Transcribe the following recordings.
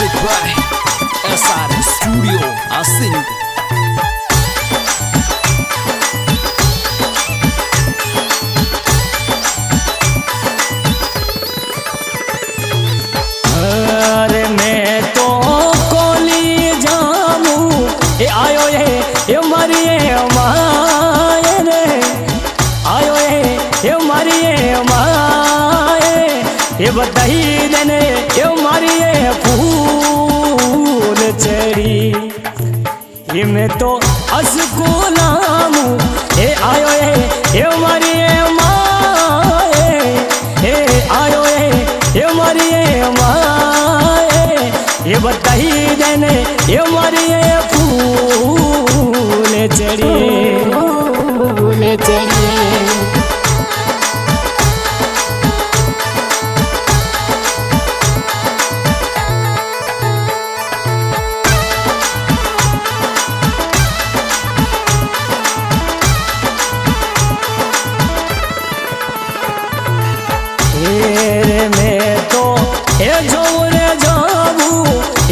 Music by SR Studio Asing. अरे मैं तो कोली जामू ये आयो ये मरिए माए रे आयो ये मरिए माए ये बताई देने ये मरिए फूल चढ़ी ये मैं तो अस्कुलामू ये आयो ये मरिए माए ये आयो ये मरिए माए ये बताई देने ये मरिए फूल चढ़िए फूल चढ़िए। मैं तो ये जोरे जाबू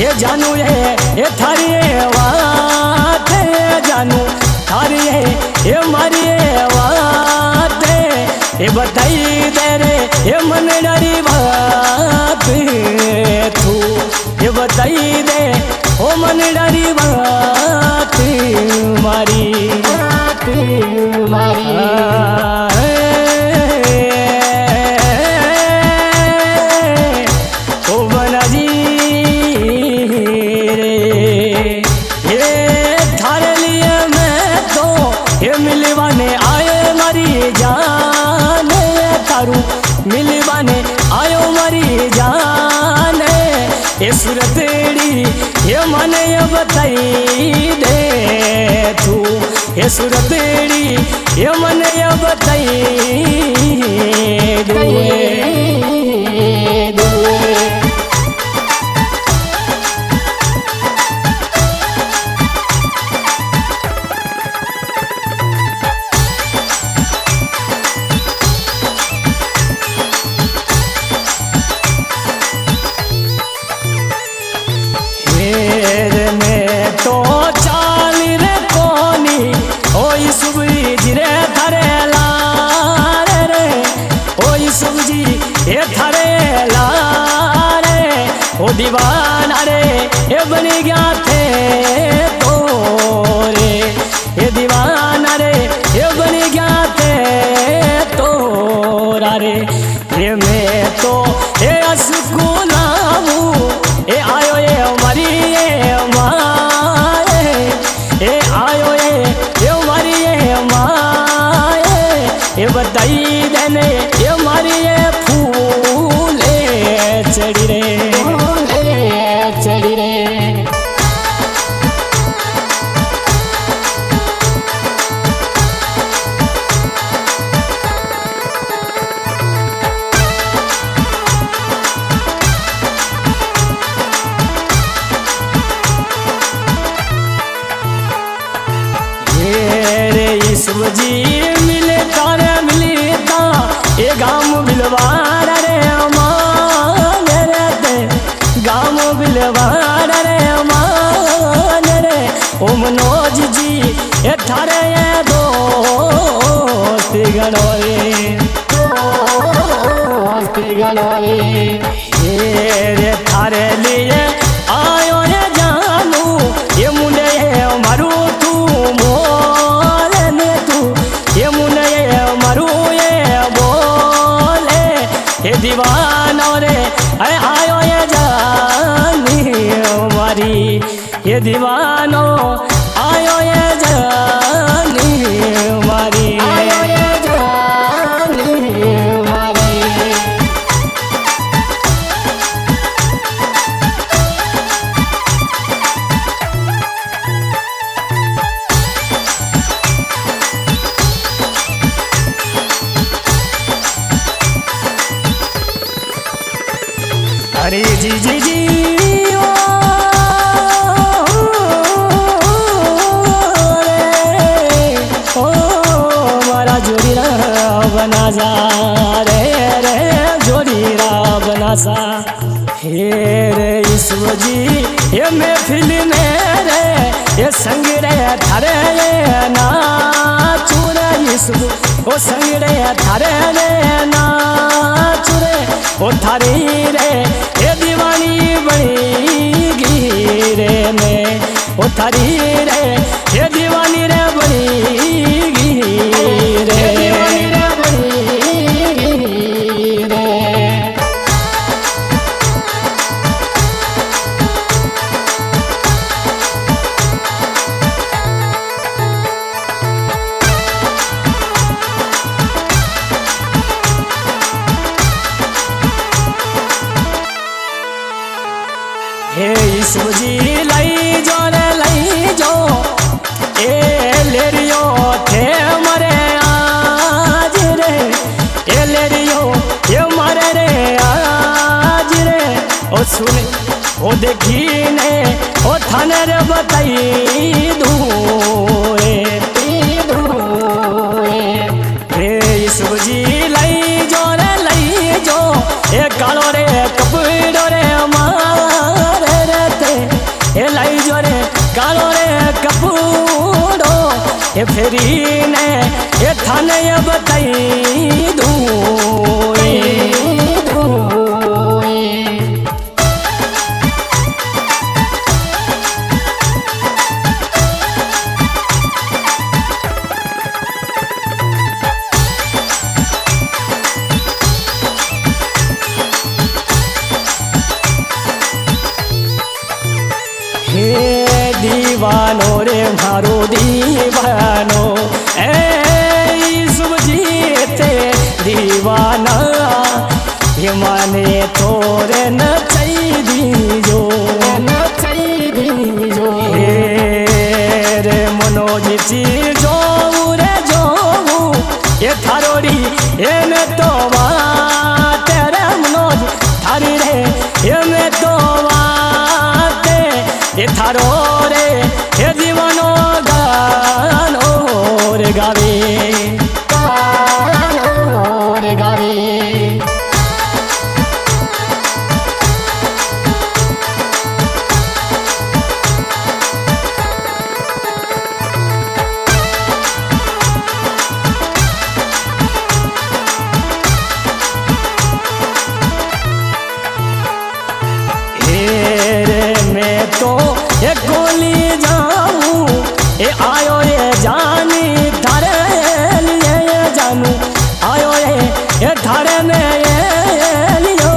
ये जानू ये थारी बात ये जानू थारी ये मारी बात ये बताई दे रे ये मन डरी बात तू ये बताई दे ओ मन डरी बात मारी मिलवाने आयो मरी जाने ये सुरतेड़ी ये मने ये बताई दे तू ये सुरतेड़ी ये मने ये बताई दे। में तो चाली रे कोनी ओई सुबजी रे थारे लारे रे ओई सुबजी ये थारे लारे ओ दीवाना रे ये बनी गया थे तो रे ये दीवाना रे ये बनी गया थे तो रे ये मैं तो ये अस्कुलामू ये आयो ये मरी ये माए ये आयो ये मरी ये माए ये बताई देने ये मरी ये फूले चढ़ी रे चढ़ी रे। शिवजी मिले तारे मिलता ये गाँव बिलवार रे मान रे गाँव बिलवार रे मान रे ओ मनोज जी ये थारे ये दोस्त गणोरे ये थारे लिए आयो ये जानू ये मुंडे ये मारू तू ये मुने मरू ये बोले ये दीवाना रे आयो ये जानी मारी ये दीवानो आयो ये जानी मारी आयो ये जानी मारी। अरे जी जी जी ओ मारा जोड़ीरा बना जा रे रे जोड़ीरा बना सा हे रे ईश्वर जी ये महफिल में रे ये संग रे थारे नाचू रे ईश्वर ओ संग रे थारे नाचू रे ओ थारी रे ये दीवानी बनी गी रे मैं ओ थारी रे ये दीवानी रे बनी गी रे हे ईश्वर जी लई जो ए लेरियो थे मरे आज रे ए लेरियो ये मरे रे आज रे ओ सुन ओ देखी ने ओ थाने रे बताई दू हे ईश्वर जी लई जो ए कालो रे कपड़ो रे ए लाई जोरे कालो रे कपूरो ए फेरी ने ए थाने बताई दू दीवानो रे मारो दीवानो ए ईश्वर जी ते दीवाना ये माने तोरे न दीजो रे मनोज जी जो ये थारोड़ी ये में तो बात रे मनोज थारी रे ये में तो बात ये थारो रे ये दीवानो गानो रे गावे मैं तो ये गोली जाऊं ये आयो ये जानी थारे लिए ये जानू आयो ये थारे में ये लियो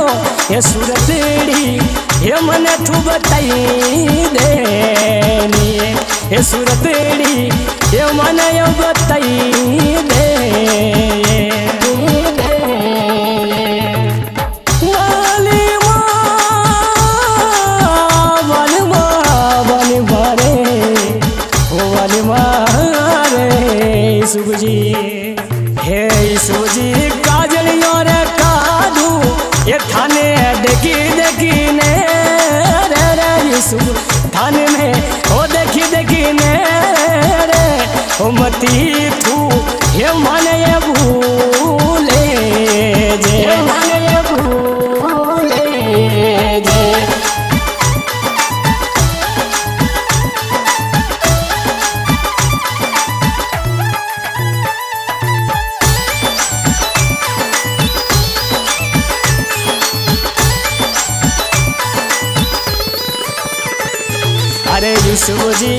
ये सूरतेड़ी ये मने तू बताई देनी ये सूरतेड़ी ये मने ये बताई दे ईश्वर जी हे ईश्वर जी काजलियों रे कादू ये थाने देखी ने रे ईश्वर थाने में ओ देखी ने रे ओ मती तू ये माने ये भूले जे अरे ईश्वर जी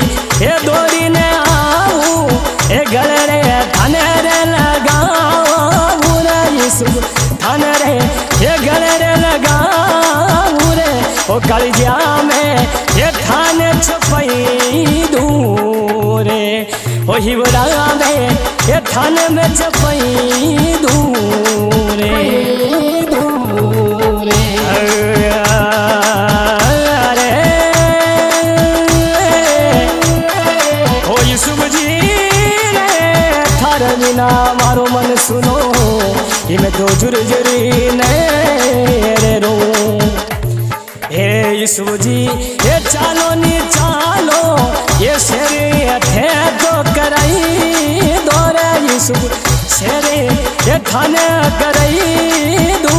ये डोरी ने आऊं ए गले रे थाने रे लगाऊं रे ईश्वर थाने रे ये गले रे लगाऊं रे ओ कलिया में ये थाने छुपाई दूं रे ओ हिवड़ा में ये थाने में छुपाई दूं रे बिना मारो मन सुनो ये मैं तो जुरी ने रे रो हे ईश्वर जी ये चालो नी चालो ये शेरे थे तो कराई दो रे ईश्वर शेरे ये थाने कराई दू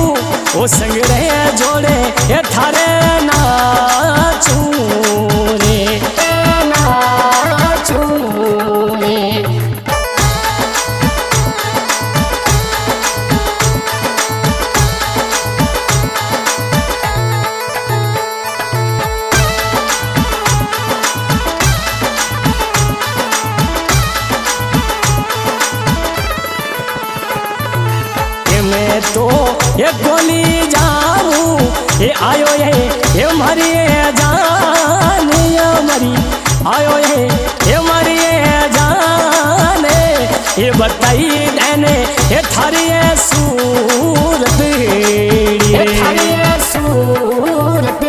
ओ संग रे जोड़े ये थारे नाचू रे नाचू रे। मैं तो ये गोली जाऊं ये आयो ये मरी जान ये मरी आयो ये मरी जाने ये बताई देने ये थारी सूरत ये थारी सूरत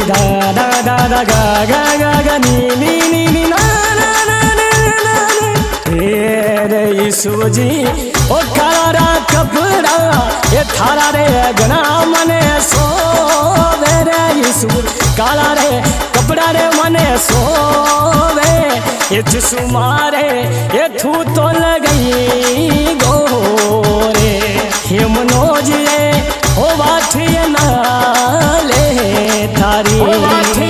दा दा दा दा गा गा गा गा नी नी नी नी ना ना ना ना रे यीशु जी ओ काला कपड़ा ये थारा रे गना मने सोवे रे यीशु काला रे कपड़ा रे मने सोवे ये जिसु मारे ये थू तो लगई गोरे हे मनोज ये ओ बाठी ना ले थारी